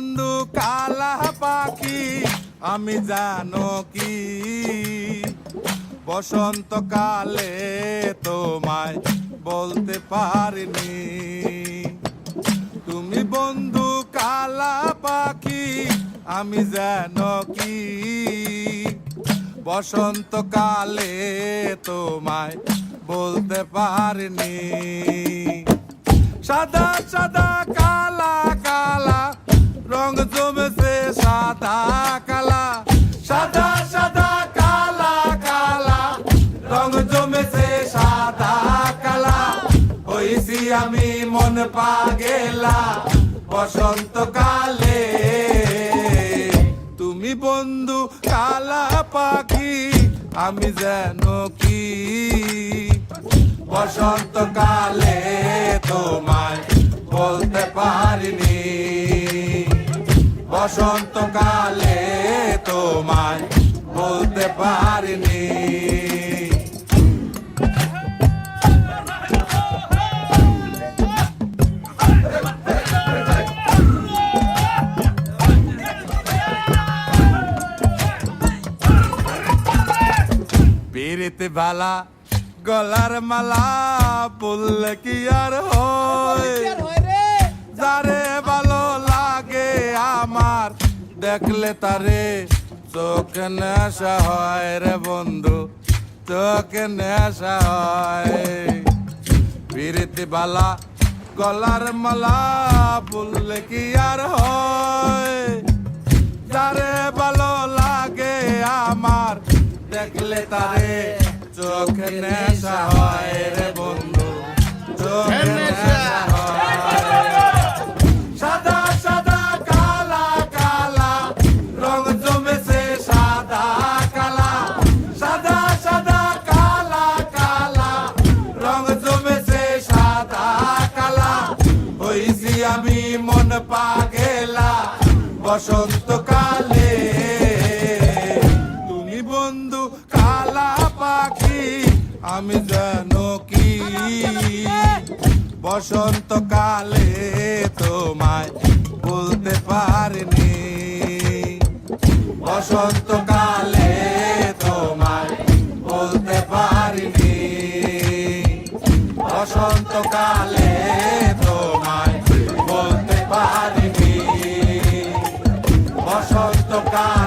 বন্ধু কালা পাখি আমি জানো কি বসন্তকালে তোমায় বলতে পারিনি। তুমি বন্ধু কালা পাখি আমি জানো কি বসন্তকালে তোমায় বলতে পারিনি। সাদা সাদা কালা কালা রং জমেছে সাদা কালা, সাদা সাদা কালা কালা রং জমেছে সাদা কালা। হইছি আমি মন পাগেলা বসন্তকালে। তুমি বন্ধু কালা পাখি আমি যেন কি বসন্তকালে তোমায় বলতে পারিনি। বসন্তকালে তোমায় বলতে পারিনি। পিরিতে বালা গলার মালা বললে কি আর হয়, যারে ভালো লাগে আমার দেখলে তারে চোখে নেশা হয় রে বন্ধু, চোখে নেশা হয়। পিরিতে বালা গলার মালা বললে কি আর হয়, যারে ভালো লাগে আমার দেখলে তারে চোখে নেশা হয় রে বন্ধু, চোখে নেশা হয়। সাদা সাদা কালা কালা রং জমেছে সাদা কালা, সাদা সাদা কালা কালা রং জমেছে সাদা কালা। হইছি আমি মন পাগেলা বসন্তকালে। তুমি বন্ধু কালা পাখি আমি জানো কি বসন্তকালে তোমায় বলতে পারিনি। বসন্তকালে তোমায় বলতে পারিনি। বসন্তকালে তোমায় বলতে পারিনি। বসন্তকাল